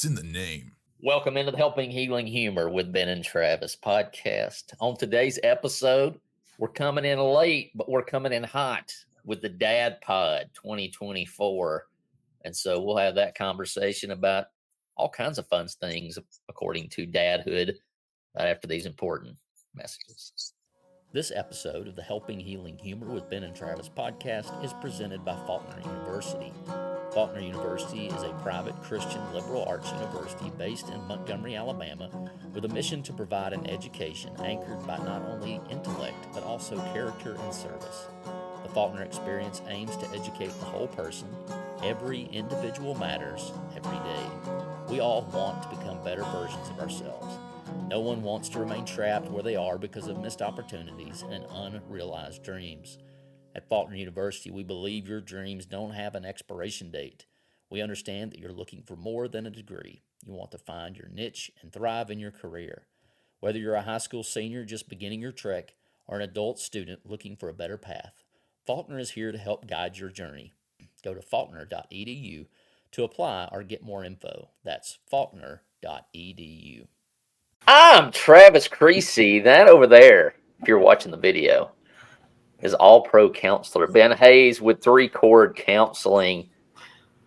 It's in the name. Welcome into the Helping Healing Humor with Ben and Travis podcast. On today's episode, we're coming in late, but we're coming in hot with the Dad Pod 2024. And so we'll have that conversation about all kinds of fun things according to dadhood right after these important messages. This episode of the Helping Healing Humor with Ben and Travis podcast is presented by Faulkner University. Faulkner University is a private Christian liberal arts university based in Montgomery, Alabama, with a mission to provide an education anchored by not only intellect, but also character and service. The Faulkner experience aims to educate the whole person. Every individual matters every day. We all want to become better versions of ourselves. No one wants to remain trapped where they are because of missed opportunities and unrealized dreams. At Faulkner University, we believe your dreams don't have an expiration date. We understand that you're looking for more than a degree. You want to find your niche and thrive in your career. Whether you're a high school senior just beginning your trek or an adult student looking for a better path, Faulkner is here to help guide your journey. Go to faulkner.edu to apply or get more info. That's faulkner.edu. I'm Travis Creasy. That over there, if you're watching the video, is all-pro counselor Ben Hayes with 3-Chord Counseling.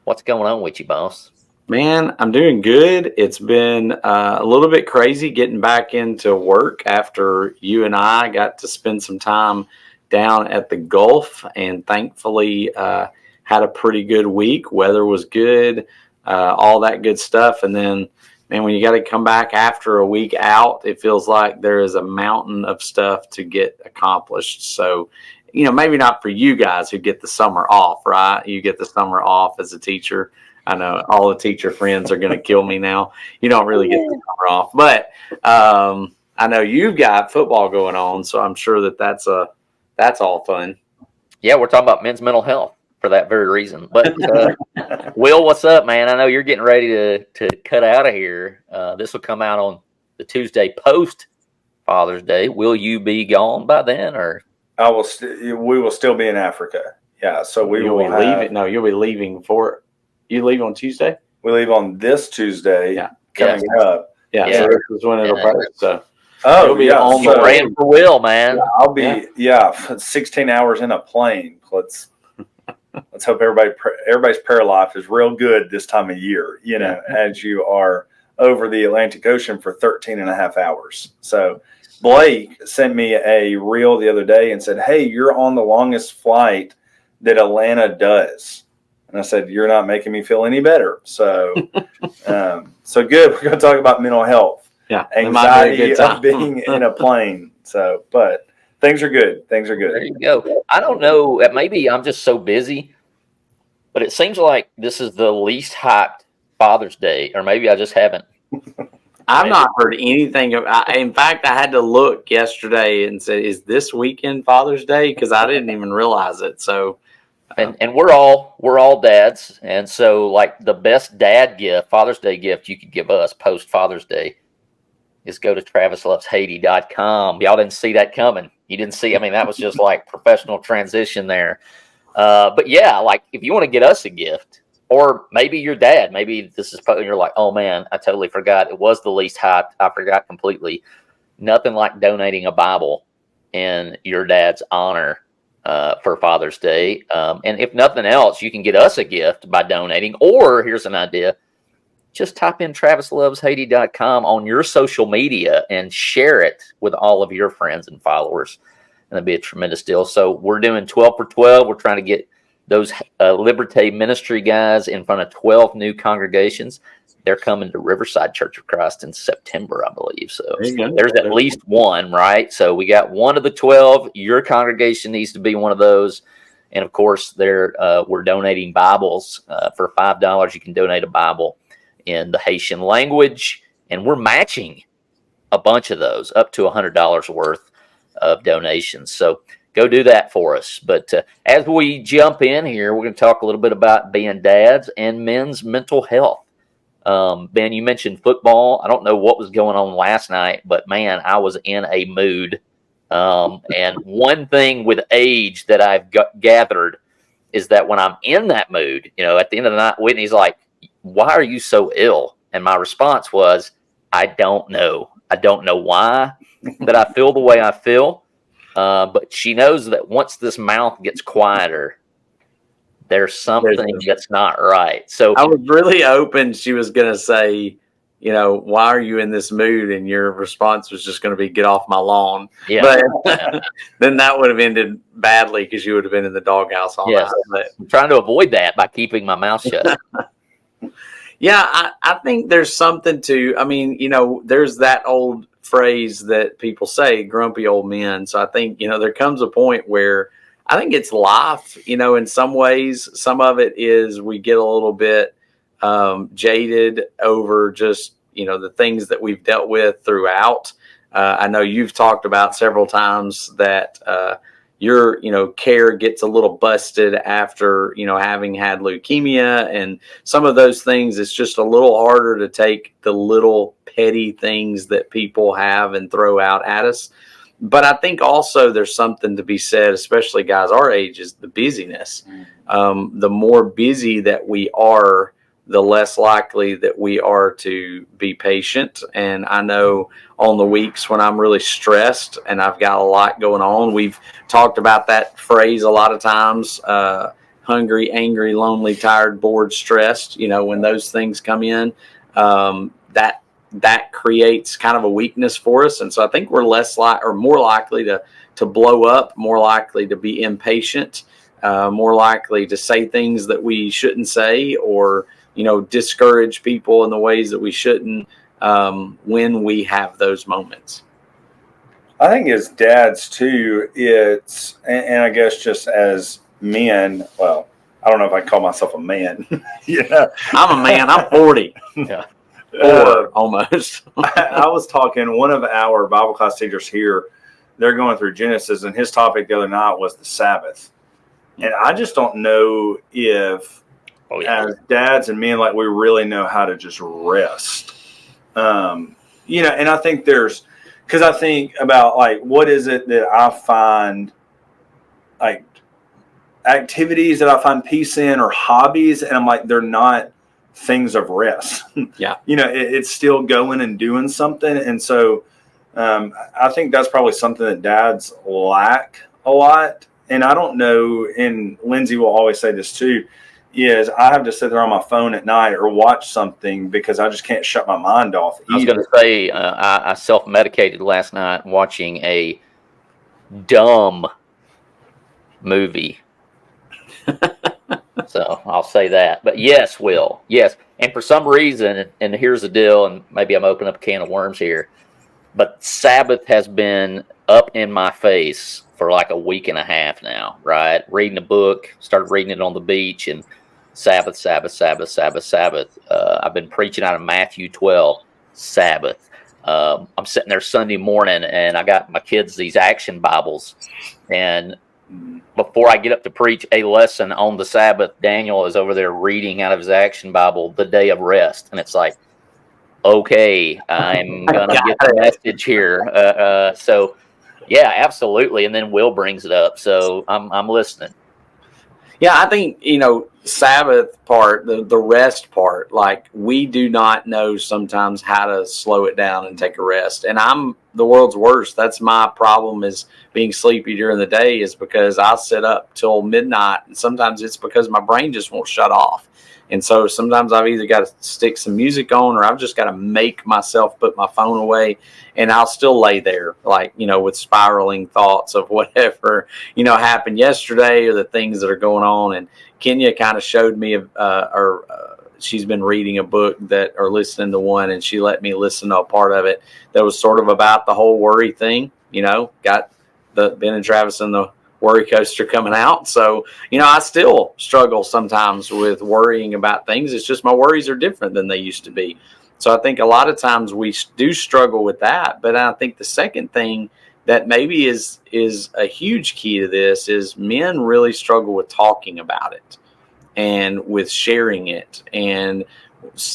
What's going on with you, boss? Man, I'm doing good. It's been a little bit crazy getting back into work after you and I got to spend some time down at the Gulf, and thankfully had a pretty good week. Weather was good, all that good stuff. And then, man, when you got to come back after a week out, it feels like there is a mountain of stuff to get accomplished. So, you know, maybe not for you guys who get the summer off, right? You get the summer off as a teacher. I know all the teacher friends are going to kill me now. You don't really get the summer off, but I know you've got football going on, so I'm sure that's all fun. Yeah, we're talking about men's mental health for that very reason. But Will, what's up, man? I know you're getting ready to cut out of here. This will come out on the Tuesday post Father's Day. Will you be gone by then, or I will? We will still be in Africa. Yeah, so you'll be leaving. No, you'll be leaving for. You leave on Tuesday. We leave on this Tuesday. Coming up. Yeah, so this is when it'll post. So. Oh, you'll be on the ran for Will, man. Yeah, I'll be 16 hours in a plane. Let's hope everybody's prayer life is real good this time of year, you know, as you are over the Atlantic Ocean for 13 and a half hours. So Blake sent me a reel the other day and said, "Hey, you're on the longest flight that Atlanta does." And I said, "You're not making me feel any better." So, so good. We're going to talk about mental health. Yeah. Anxiety of being in a plane. So, but things are good. Things are good. There you go. I don't know. Maybe I'm just so busy, but it seems like this is the least hyped Father's Day, or maybe I just haven't. I've not heard anything. In fact, I had to look yesterday and say, "Is this weekend Father's Day?" Because I didn't even realize it. So, and we're all dads, and so like the best dad gift, Father's Day gift you could give us post Father's Day is go to travisloveshaiti.com. Y'all didn't see that coming. You didn't see. I mean, that was just like professional transition there. But yeah, like if you want to get us a gift, or maybe your dad, maybe this is you're like, oh man, I totally forgot. It was the least hyped. I forgot completely. Nothing like donating a Bible in your dad's honor for Father's Day. And if nothing else, you can get us a gift by donating. Or here's an idea. Just type in travisloveshaiti.com on your social media and share it with all of your friends and followers. And that'd be a tremendous deal. So we're doing 12 for 12. We're trying to get those Liberté ministry guys in front of 12 new congregations. They're coming to Riverside Church of Christ in September, I believe. So there's at least one, right? So we got one of the 12. Your congregation needs to be one of those. And of course, we're donating Bibles for $5. You can donate a Bible in the Haitian language, and we're matching a bunch of those up to $100 worth of donations. So go do that for us. But as we jump in here, we're going to talk a little bit about being dads and men's mental health. Ben, you mentioned football. I don't know what was going on last night, but man, I was in a mood. And one thing with age that I've gathered is that when I'm in that mood, you know, at the end of the night, Whitney's like, "Why are you so ill?" And my response was, I don't know. I don't know why that I feel the way I feel. But she knows that once this mouth gets quieter, there's something that's not right. So I was really hoping she was going to say, why are you in this mood? And your response was just going to be, get off my lawn. yeah, But then that would have ended badly because you would have been in the doghouse all night. But I'm trying to avoid that by keeping my mouth shut. yeah, I think there's something to, there's that old phrase that people say, grumpy old men. So I think, there comes a point where I think it's life, in some ways. Some of it is we get a little bit jaded over just, the things that we've dealt with throughout. I know you've talked about several times that your, care gets a little busted after, having had leukemia, and some of those things. It's just a little harder to take the little petty things that people have and throw out at us. But I think also there's something to be said, especially guys our age, is the busyness. The more busy that we are, the less likely that we are to be patient. And I know on the weeks when I'm really stressed and I've got a lot going on, we've talked about that phrase a lot of times, hungry, angry, lonely, tired, bored, stressed. When those things come in, that creates kind of a weakness for us. And so I think we're more likely to blow up, more likely to be impatient, more likely to say things that we shouldn't say, or discourage people in the ways that we shouldn't when we have those moments. I think as dads too, and I guess just as men, well, I don't know if I call myself a man. I'm a man. I'm 40. Yeah. Almost. I was talking, one of our Bible class teachers here, they're going through Genesis, and his topic the other night was the Sabbath. And I just don't know if as dads and men, like, we really know how to just rest. And I think because I think about, like, what is it that I find, like, activities that I find peace in, or hobbies, and I'm like, they're not things of rest. Yeah. It's still going and doing something. And so I think that's probably something that dads lack a lot. And I don't know, and Lindsay will always say this too, is I have to sit there on my phone at night or watch something because I just can't shut my mind off either. I was going to say, I self-medicated last night watching a dumb movie. So I'll say that. But yes, Will. Yes. And for some reason, and here's the deal, and maybe I'm opening up a can of worms here, but Sabbath has been up in my face for like a week and a half now, right? Reading a book, started reading it on the beach, and Sabbath, Sabbath, Sabbath, Sabbath, Sabbath. I've been preaching out of Matthew 12, Sabbath. I'm sitting there Sunday morning, and I got my kids these action Bibles, and before I get up to preach a lesson on the Sabbath, Daniel is over there reading out of his action Bible, the day of rest. And it's like, okay, I'm going to get the message here. So, yeah, absolutely. And then Will brings it up. So I'm listening. Yeah, I think, Sabbath part, the rest part, like, we do not know sometimes how to slow it down and take a rest. And I'm the world's worst. That's my problem, is being sleepy during the day, is because I sit up till midnight. And sometimes it's because my brain just won't shut off. And so sometimes I've either got to stick some music on, or I've just got to make myself put my phone away, and I'll still lay there, like, with spiraling thoughts of whatever, happened yesterday, or the things that are going on. And Kenya kind of showed me, she's been reading a book or listening to one, and she let me listen to a part of it that was sort of about the whole worry thing, got Ben and Travis and the worry coaster coming out. So, I still struggle sometimes with worrying about things. It's just my worries are different than they used to be. So I think a lot of times we do struggle with that. But I think the second thing that maybe is a huge key to this is men really struggle with talking about it and with sharing it. And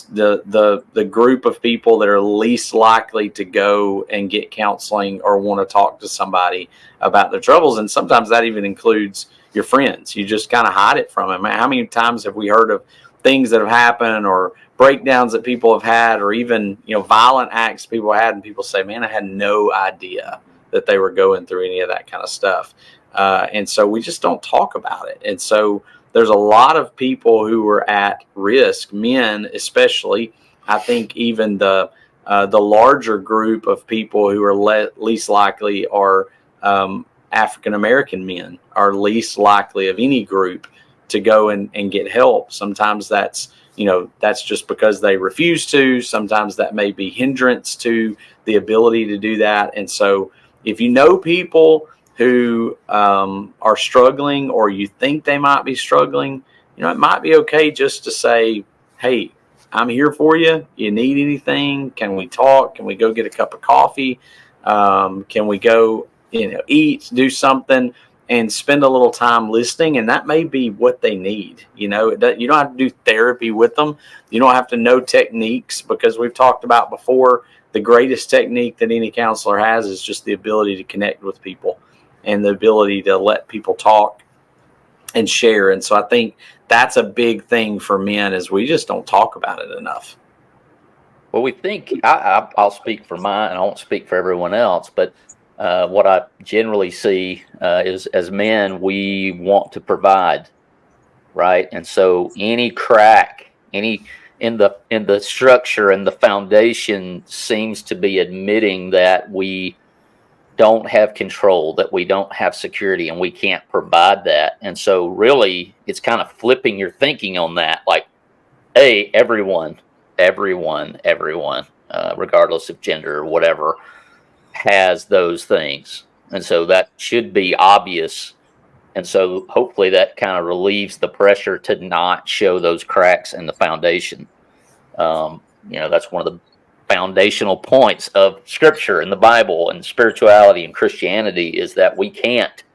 the group of people that are least likely to go and get counseling or want to talk to somebody about their troubles. And sometimes that even includes your friends. You just kind of hide it from them. How many times have we heard of things that have happened or breakdowns that people have had, or even, violent acts people had, and people say, man, I had no idea that they were going through any of that kind of stuff. And so we just don't talk about it. And so there's a lot of people who are at risk, men especially. I think even the larger group of people who are least likely are African American men, are least likely of any group to go and get help. Sometimes that's just because they refuse to. Sometimes that may be hindrance to the ability to do that. And so if you know people who are struggling, or you think they might be struggling, it might be okay just to say, hey, I'm here for you. You need anything? Can we talk? Can we go get a cup of coffee? Can we go, eat, do something, and spend a little time listening? And that may be what they need. You don't have to do therapy with them. You don't have to know techniques, because we've talked about before, the greatest technique that any counselor has is just the ability to connect with people and the ability to let people talk and share. And so I think that's a big thing for men, is we just don't talk about it enough. Well, we think, I'll speak for mine, and I won't speak for everyone else, but what I generally see is, as men, we want to provide, right? And so any crack, any in the structure and the foundation seems to be admitting that we don't have control, that we don't have security, and we can't provide that. And so really it's kind of flipping your thinking on that, like, hey, everyone, regardless of gender or whatever, has those things. And so that should be obvious. And so hopefully that kind of relieves the pressure to not show those cracks in the foundation. That's one of the foundational points of Scripture and the Bible and spirituality and Christianity, is that we can't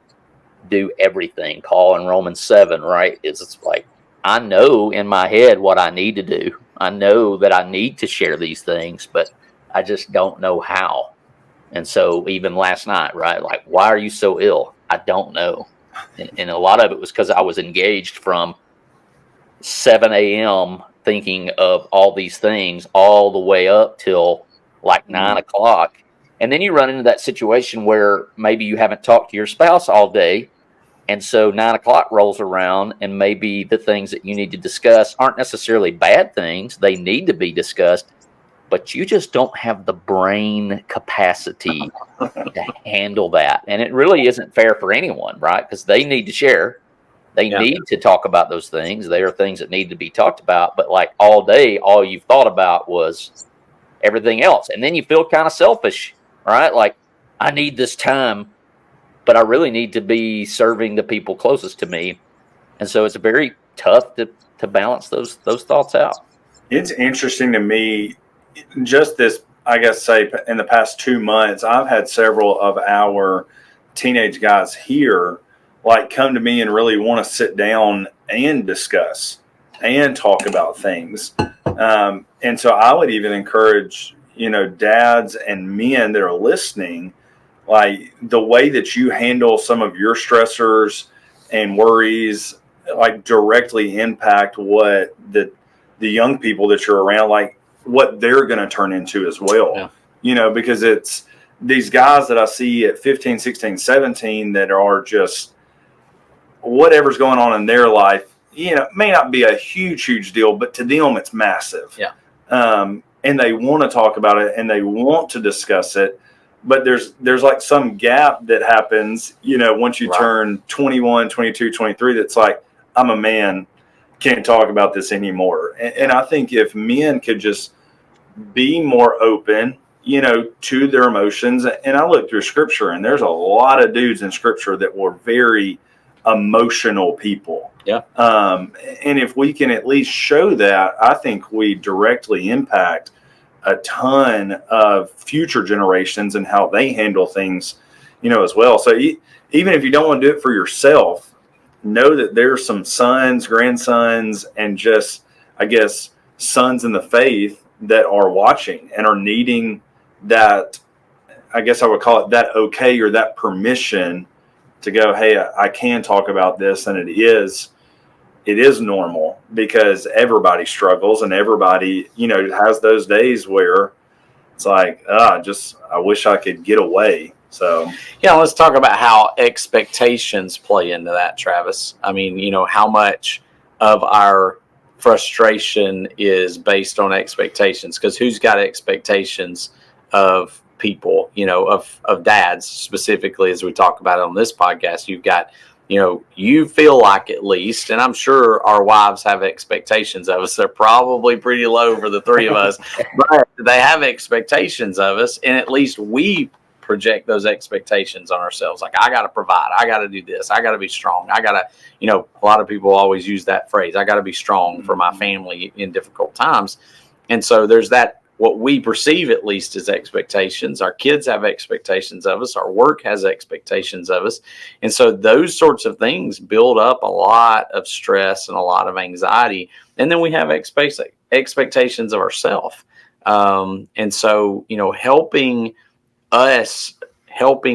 do everything. Paul in Romans 7, right? It's like, I know in my head what I need to do. I know that I need to share these things, but I just don't know how. And so even last night, right? Like, why are you so ill? I don't know. And a lot of it was because I was engaged from 7 a.m. thinking of all these things all the way up till like 9 o'clock. And then you run into that situation where maybe you haven't talked to your spouse all day. And so 9 o'clock rolls around, and maybe the things that you need to discuss aren't necessarily bad things. They need to be discussed, but you just don't have the brain capacity to handle that. And it really isn't fair for anyone, right? Because they need to share. They need to talk about those things. They are things that need to be talked about. But like all day, all you've thought about was everything else. And then you feel kind of selfish, right? Like, I need this time, but I really need to be serving the people closest to me. And so it's very tough to balance those thoughts out. It's interesting to me, just this, I guess, say in the past 2 months, I've had several of our teenage guys here like come to me and really want to sit down and discuss and talk about things. And so I would even encourage, dads and men that are listening, like, the way that you handle some of your stressors and worries, like, directly impact what the young people that you're around, like, what they're going to turn into as well. Yeah. Because it's these guys that I see at 15, 16, 17 that are just, whatever's going on in their life, may not be a huge deal, but to them it's massive. Yeah. And they want to talk about it and they want to discuss it. But there's like some gap that happens, once you turn 21, 22, 23, that's like, I'm a man, can't talk about this anymore. And I think if men could just be more open, to their emotions. And I look through Scripture, and there's a lot of dudes in Scripture that were very emotional people. Yeah. And if we can at least show that, I think we directly impact a ton of future generations and how they handle things, as well. So even if you don't want to do it for yourself, know that there's some sons, grandsons, and just, I guess, sons in the faith that are watching and are needing that, I guess I would call it that okay, or that permission to go, hey, I can talk about this, and it is, it is normal because everybody struggles and everybody, has those days where it's like, I wish I could get away. So, yeah, let's talk about how expectations play into that, Travis. I mean, how much of our frustration is based on expectations, because who's got expectations of people, of dads specifically, as we talk about it on this podcast. You've got, you feel like, at least, and I'm sure our wives have expectations of us. They're probably pretty low for the three of us, but they have expectations of us, and at least we project those expectations on ourselves. Like, I got to provide, I got to do this, I got to be strong, I got to, a lot of people always use that phrase, I got to be strong for my family in difficult times. And so there's that, what we perceive at least as expectations. Our kids have expectations of us, our work has expectations of us. And so those sorts of things build up a lot of stress and a lot of anxiety. And then we have expectations of ourselves. And so, helping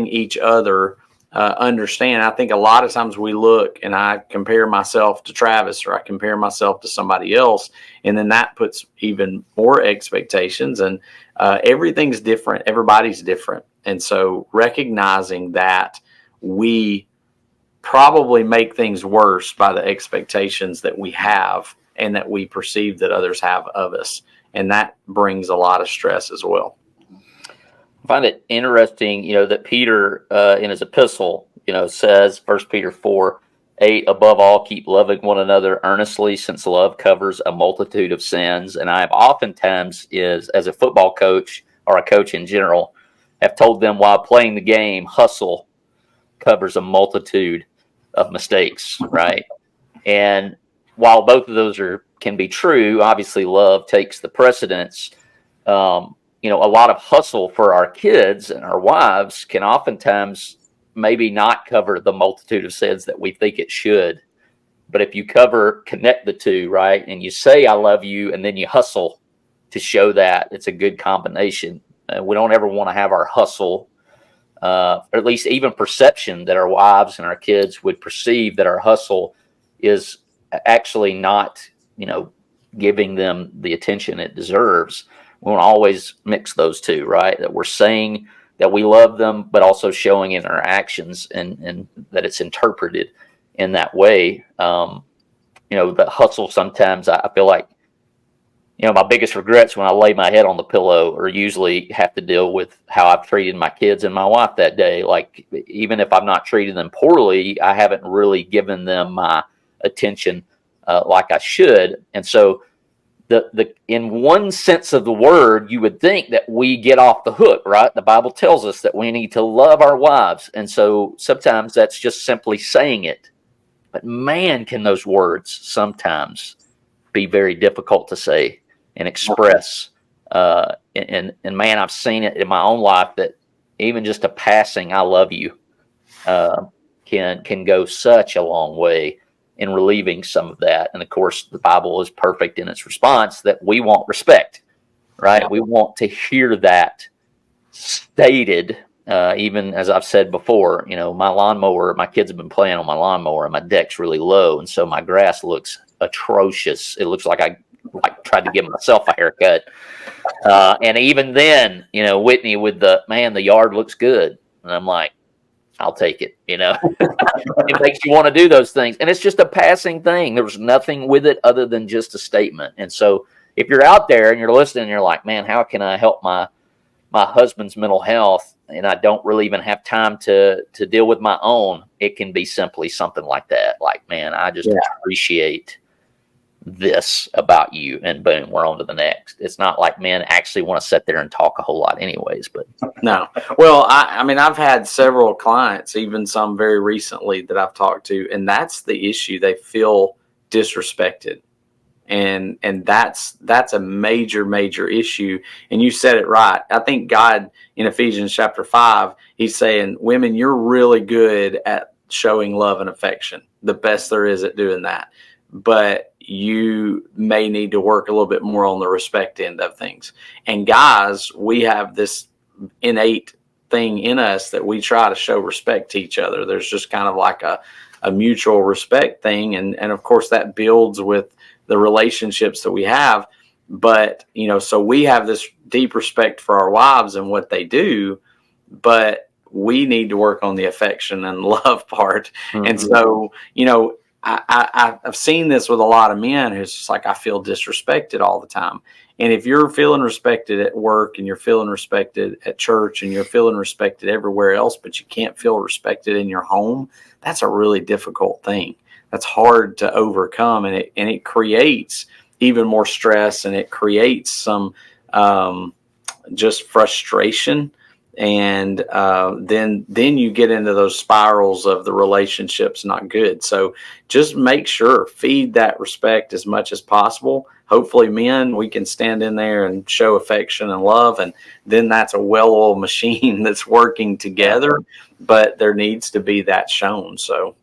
each other understand. I think a lot of times we look and I compare myself to Travis, or I compare myself to somebody else, and then that puts even more expectations, and everything's different. Everybody's different. And so recognizing that we probably make things worse by the expectations that we have and that we perceive that others have of us. And that brings a lot of stress as well. I find it interesting, that Peter in his epistle, says, 1 Peter 4:8, above all, keep loving one another earnestly, since love covers a multitude of sins. And I have oftentimes, as a football coach or a coach in general, have told them while playing the game, hustle covers a multitude of mistakes, right? And while both of those can be true, obviously love takes the precedence. A lot of hustle for our kids and our wives can oftentimes maybe not cover the multitude of sins that we think it should. But if you connect the two, right, and you say, I love you, and then you hustle to show that, it's a good combination. We don't ever want to have our hustle, or at least even perception that our wives and our kids would perceive that our hustle is actually not, giving them the attention it deserves. We want to always mix those two, right? That we're saying that we love them, but also showing in our actions and that it's interpreted in that way. The hustle sometimes, I feel like, my biggest regrets when I lay my head on the pillow or usually have to deal with how I've treated my kids and my wife that day. Like, even if I've not treated them poorly, I haven't really given them my attention like I should. And so in one sense of the word, you would think that we get off the hook, right? The Bible tells us that we need to love our wives. And so sometimes that's just simply saying it. But man, can those words sometimes be very difficult to say and express. And man, I've seen it in my own life that even just a passing, I love you, can go such a long way in relieving some of that. And of course, the Bible is perfect in its response that we want respect, right? Yeah. We want to hear that stated, even as I've said before, my lawnmower, my kids have been playing on my lawnmower and my deck's really low. And so my grass looks atrocious. It looks like I tried to give myself a haircut. And even then, Whitney with the yard looks good. And I'm like, I'll take it, It makes you want to do those things. And it's just a passing thing. There was nothing with it other than just a statement. And so if you're out there and you're listening and you're like, man, how can I help my husband's mental health? And I don't really even have time to deal with my own. It can be simply something like that. Like, man, I just appreciate this about you, and boom, we're on to the next. It's not like men actually want to sit there and talk a whole lot anyways, but no. Well, I mean, I've had several clients, even some very recently that I've talked to, and that's the issue. They feel disrespected. And that's a major issue. And you said it right. I think God in Ephesians chapter 5, he's saying, women, you're really good at showing love and affection, the best there is at doing that. But you may need to work a little bit more on the respect end of things. And guys, we have this innate thing in us that we try to show respect to each other. There's just kind of like a a mutual respect thing. And of course that builds with the relationships that we have. But, so we have this deep respect for our wives and what they do, but we need to work on the affection and love part. Mm-hmm. And so, I've seen this with a lot of men who's just like, I feel disrespected all the time. And if you're feeling respected at work and you're feeling respected at church and you're feeling respected everywhere else, but you can't feel respected in your home, that's a really difficult thing. That's hard to overcome. And it creates even more stress, and it creates some just frustration. And then you get into those spirals of the relationship's not good. So just make sure, feed that respect as much as possible. Hopefully, men, we can stand in there and show affection and love, and then that's a well-oiled machine that's working together. But there needs to be that shown. So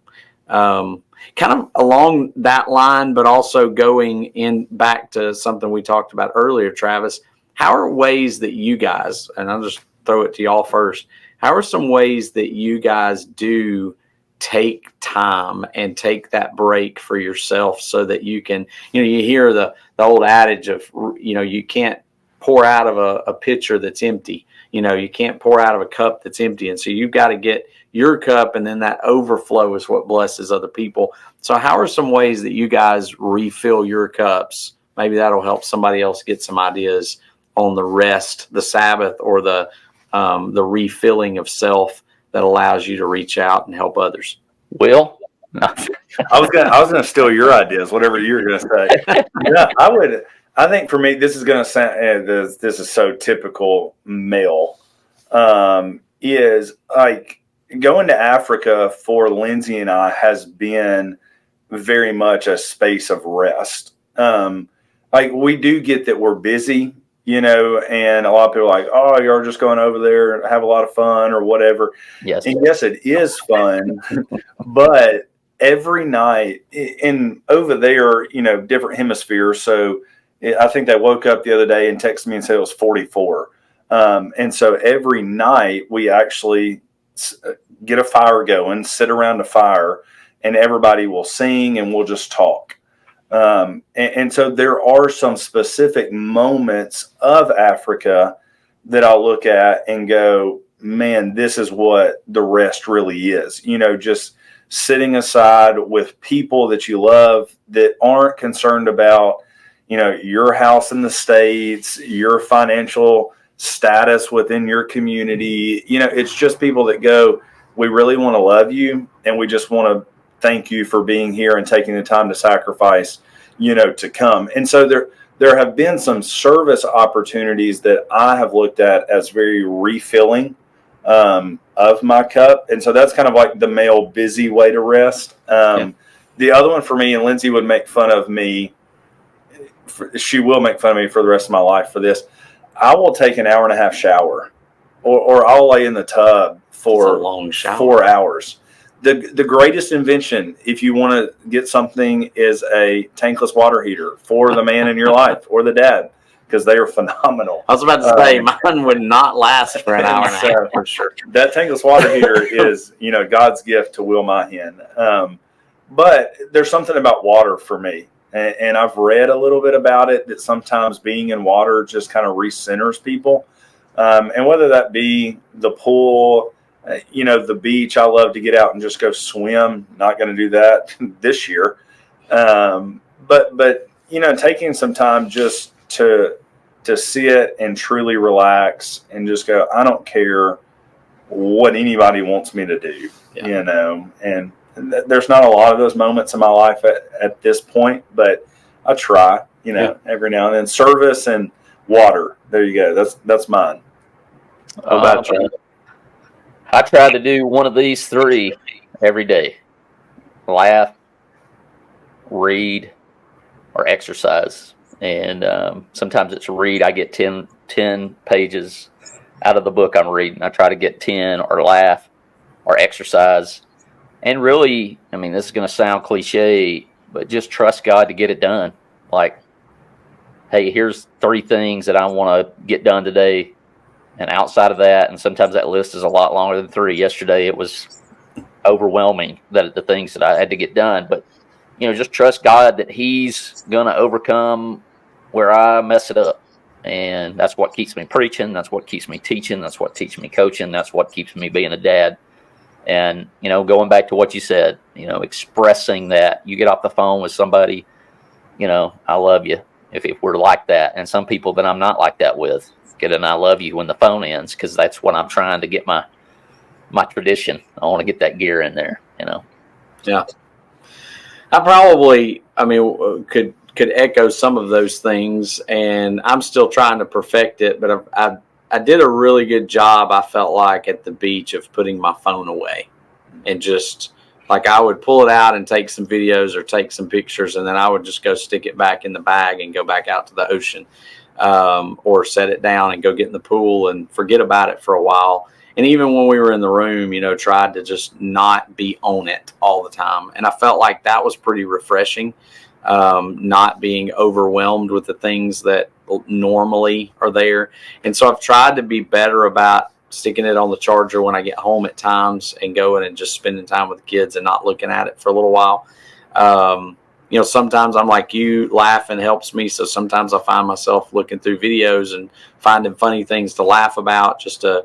kind of along that line, but also going in back to something we talked about earlier, Travis, how are ways that you guys, and I'll just throw it to y'all first, how are some ways that you guys do take time and take that break for yourself so that you can, you hear the old adage of, you can't pour out of a pitcher that's empty. You can't pour out of a cup that's empty. And so you've got to get your cup, and then that overflow is what blesses other people. So how are some ways that you guys refill your cups? Maybe that'll help somebody else get some ideas on the rest, the Sabbath, or the refilling of self that allows you to reach out and help others. Will? No. I was gonna steal your ideas, whatever you're gonna say. Yeah, I think for me, this is gonna sound. This is so typical male. Is like going to Africa for Lindsay and I has been very much a space of rest. Like we do get that we're busy, and a lot of people are like, oh, you're just going over there and have a lot of fun or whatever. Yes. And yes, it is fun, but every night and over there, different hemispheres. So I think they woke up the other day and texted me and said it was 44. And so every night we actually get a fire going, sit around a fire, and everybody will sing and we'll just talk. And so there are some specific moments of Africa that I'll look at and go, man, this is what the rest really is. Just sitting aside with people that you love that aren't concerned about, your house in the States, your financial status within your community. It's just people that go, we really want to love you, and we just want to thank you for being here and taking the time to sacrifice, to come. And so there have been some service opportunities that I have looked at as very refilling of my cup. And so that's kind of like the male busy way to rest. The other one for me, and Lindsay would make fun of me, she will make fun of me for the rest of my life for this. I will take an hour and a half shower, or I'll lay in the tub for a long shower. 4 hours. The greatest invention, if you want to get something, is a tankless water heater for the man in your life or the dad, because they are phenomenal. I was about to say, mine would not last for an hour and a half for sure. That tankless water heater is, God's gift to Will my hen. But there's something about water for me. And I've read a little bit about it, that sometimes being in water just kind of recenters people. And whether that be the pool, the beach, I love to get out and just go swim. Not going to do that this year. But taking some time just to sit and truly relax and just go, I don't care what anybody wants me to do, and there's not a lot of those moments in my life at this point, but I try, every now and then. Service and water. There you go. That's mine. How about you? I try to do one of these three every day: laugh, read, or exercise. And sometimes it's read. I get 10 pages out of the book I'm reading. I try to get 10, or laugh, or exercise. And really, this is going to sound cliche, but just trust God to get it done. Like, hey, here's 3 things that I want to get done today. And outside of that, and sometimes that list is a lot longer than 3. Yesterday it was overwhelming, that the things that I had to get done. But, just trust God that he's going to overcome where I mess it up. And that's what keeps me preaching. That's what keeps me teaching. That's what keeps me coaching. That's what keeps me being a dad. And, going back to what you said, expressing that you get off the phone with somebody, I love you. If we're like that, and some people that I'm not like that with, get an I love you when the phone ends, because that's what I'm trying to get my tradition. I want to get that gear in there, Yeah. I probably, could echo some of those things, and I'm still trying to perfect it, but I did a really good job, I felt like, at the beach of putting my phone away, and just like I would pull it out and take some videos or take some pictures, and then I would just go stick it back in the bag and go back out to the ocean, or set it down and go get in the pool and forget about it for a while. And even when we were in the room, tried to just not be on it all the time. And I felt like that was pretty refreshing, not being overwhelmed with the things that normally are there. And so I've tried to be better about sticking it on the charger when I get home at times and going and just spending time with the kids and not looking at it for a little while. Sometimes I'm like you, laughing helps me. So sometimes I find myself looking through videos and finding funny things to laugh about, just to,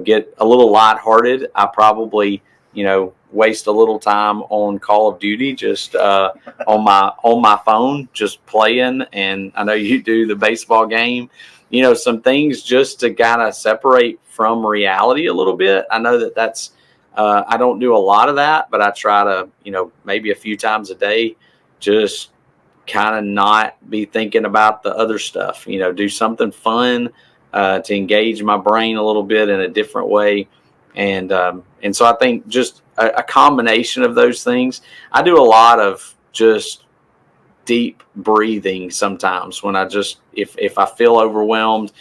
get a little lighthearted. I probably, waste a little time on Call of Duty, just on my phone, just playing. And I know you do the baseball game, some things just to kind of separate from reality a little bit. I know that's I don't do a lot of that, but I try to, maybe a few times a day, just kind of not be thinking about the other stuff, do something fun to engage my brain a little bit in a different way. And so I think just a combination of those things. I do a lot of just deep breathing sometimes when I just, if I feel overwhelmed,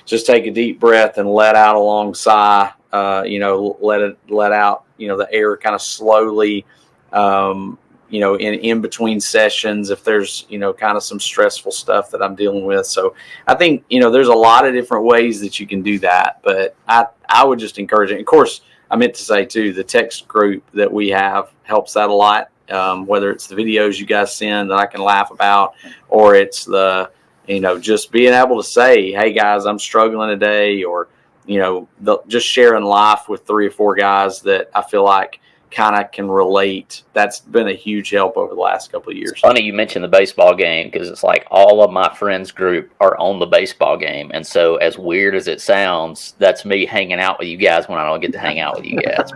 just take a deep breath and let out a long sigh, let out, the air kind of slowly, in between sessions, if there's, kind of some stressful stuff that I'm dealing with. So I think, there's a lot of different ways that you can do that, but I would just encourage it. Of course, I meant to say too, the text group that we have helps that a lot. Whether it's the videos you guys send that I can laugh about, or it's the, just being able to say, hey guys, I'm struggling today, or, just sharing life with 3 or 4 guys that I feel like kind of can relate. That's been a huge help over the last couple of years. It's funny you mentioned the baseball game, because it's like all of my friends group are on the baseball game. And so as weird as it sounds, that's me hanging out with you guys when I don't get to hang out with you guys.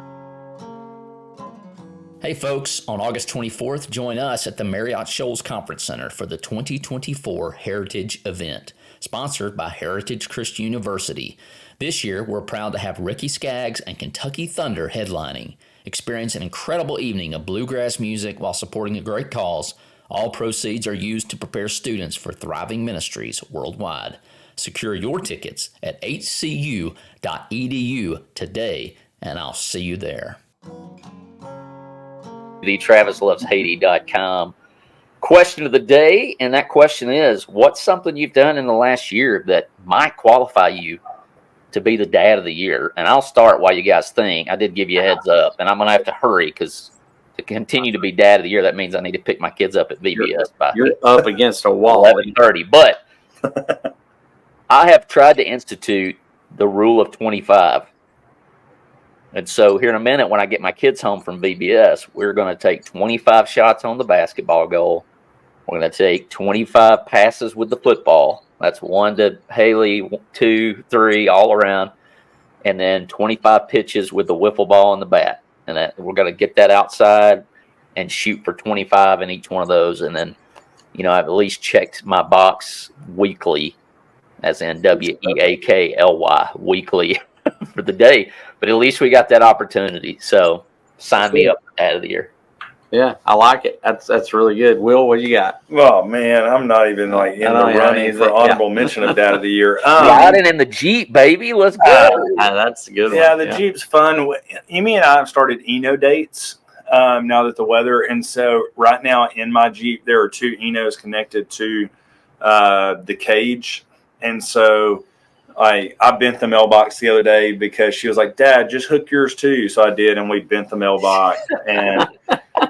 Hey folks, on August 24th, join us at the Marriott Shoals Conference Center for the 2024 Heritage event, sponsored by Heritage Christian University. This year, we're proud to have Ricky Skaggs and Kentucky Thunder headlining. Experience an incredible evening of bluegrass music while supporting a great cause. All proceeds are used to prepare students for thriving ministries worldwide. Secure your tickets at hcu.edu today, and I'll see you there. The TravisLovesHaiti.com question of the day, and that question is, what's something you've done in the last year that might qualify you to be the dad of the year? And I'll start while you guys think. I did give you a heads up, and I'm going to have to hurry, because to continue to be dad of the year, that means I need to pick my kids up at VBS by you're up against a wall. 11:30. But I have tried to institute the rule of 25. And so here in a minute, when I get my kids home from VBS, we're going to take 25 shots on the basketball goal. We're going to take 25 passes with the football. That's 1 to Haley, 2, 3, all around. And then 25 pitches with the wiffle ball and the bat. And that we're going to get that outside and shoot for 25 in each one of those. And then, I've at least checked my box weekly, as in WEAKLY, weekly for the day. But at least we got that opportunity. So sign me up for Dad of the Year. Yeah, I like it. That's really good. Will, what do you got? Oh man, I'm not even in the running for honorable mention of Dad of the Year. Riding in the Jeep, baby. Let's go. That's a good one. Yeah, the Jeep's fun. Amy and I have started Eno dates now that the weather, and so right now in my Jeep there are 2 Enos connected to the cage, and so I bent the mailbox the other day because she was like, Dad, just hook yours too. So I did, and we bent the mailbox, and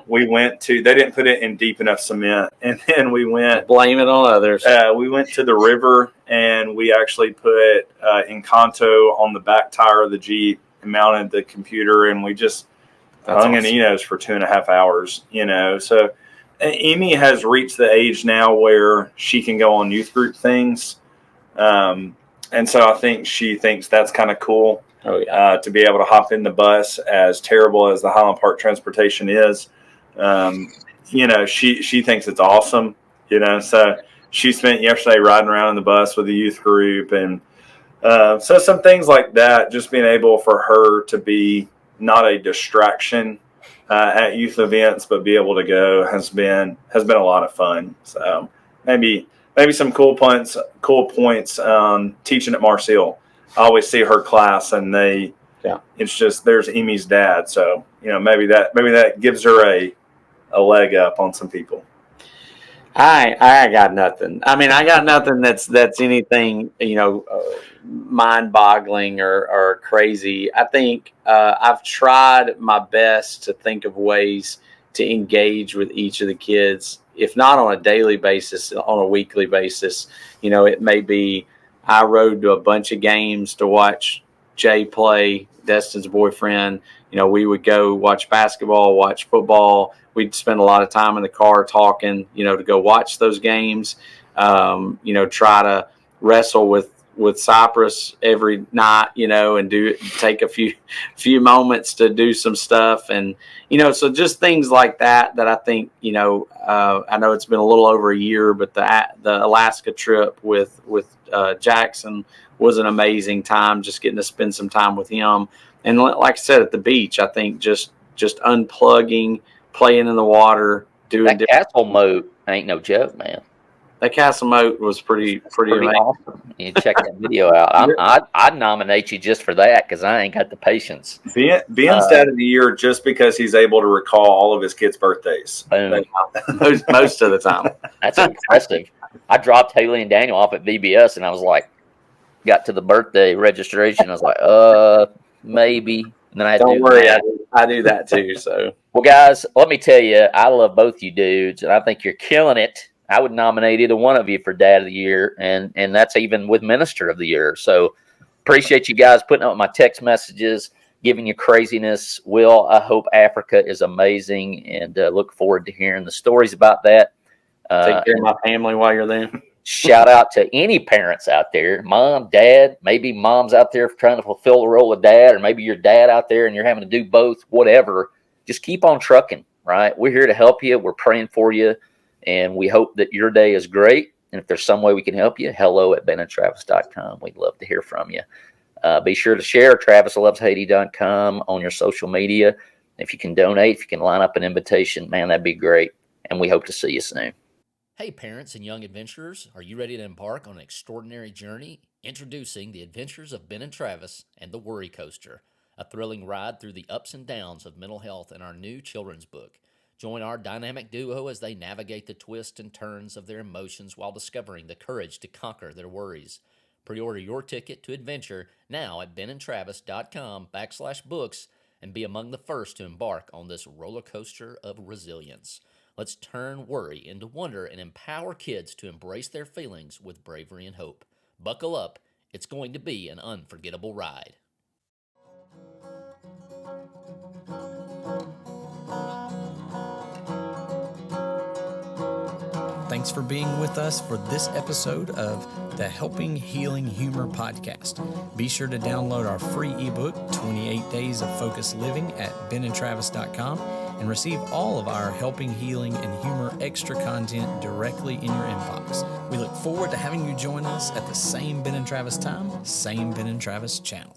we went to, they didn't put it in deep enough cement. And then Blame it on others. We went to the river, and we actually put Encanto on the back tire of the Jeep and mounted the computer, and we just hung in Enos for 2.5 hours, So Amy has reached the age now where she can go on youth group things. And so I think she thinks that's kind of cool. Oh, yeah. To be able to hop in the bus, as terrible as the Highland Park transportation is. She thinks it's awesome, so she spent yesterday riding around in the bus with the youth group. And so some things like that, just being able for her to be not a distraction at youth events, but be able to go has been a lot of fun. So maybe some cool points teaching at Marseille. I always see her class, and it's just, there's Amy's dad. So, maybe that gives her a leg up on some people. I got nothing. I mean, I got nothing that's anything, mind-boggling or crazy. I think I've tried my best to think of ways to engage with each of the kids, if not on a daily basis, on a weekly basis. It may be I rode to a bunch of games to watch Jay play, Destin's boyfriend. We would go watch basketball, watch football. We'd spend a lot of time in the car talking, to go watch those games. Try to wrestle with Cypress every night, and take a few moments to do some stuff. And, so just things like that I think, I know it's been a little over a year, but the Alaska trip with Jackson was an amazing time, just getting to spend some time with him. And like I said, at the beach, I think just unplugging, playing in the water, doing that castle moat ain't no joke, man. That castle moat was pretty amazing. Awesome. You check that video out. I'd nominate you just for that, because I ain't got the patience. Ben's Dad of the Year just because he's able to recall all of his kids' birthdays. Most of the time. That's impressive. I dropped Haley and Daniel off at VBS, and I was like, got to the birthday registration. I was like, maybe. And then I had Don't worry, I do that too. So, well, guys, let me tell you, I love both you dudes, and I think you're killing it. I would nominate either one of you for Dad of the Year, and that's even with Minister of the Year. So appreciate you guys putting up my text messages, giving you craziness. Will, I hope Africa is amazing, and look forward to hearing the stories about that. Take care of my family while you're there. Shout out to any parents out there, mom, dad, maybe mom's out there trying to fulfill the role of dad, or maybe your dad out there and you're having to do both, whatever. Just keep on trucking, right? We're here to help you. We're praying for you. And we hope that your day is great. And if there's some way we can help you, hello@benandtravis.com. We'd love to hear from you. Be sure to share travisloveshaiti.com on your social media. If you can donate, if you can line up an invitation, man, that'd be great. And we hope to see you soon. Hey, parents and young adventurers, are you ready to embark on an extraordinary journey? Introducing The Adventures of Ben and Travis and the Worry Coaster, a thrilling ride through the ups and downs of mental health in our new children's book. Join our dynamic duo as they navigate the twists and turns of their emotions while discovering the courage to conquer their worries. Pre-order your ticket to adventure now at benandtravis.com/books and be among the first to embark on this roller coaster of resilience. Let's turn worry into wonder and empower kids to embrace their feelings with bravery and hope. Buckle up. It's going to be an unforgettable ride. Thanks for being with us for this episode of the Helping Healing Humor podcast. Be sure to download our free ebook, 28 Days of Focused Living, at benandtravis.com and receive all of our Helping Healing and Humor extra content directly in your inbox. We look forward to having you join us at the same Ben and Travis time, same Ben and Travis channel.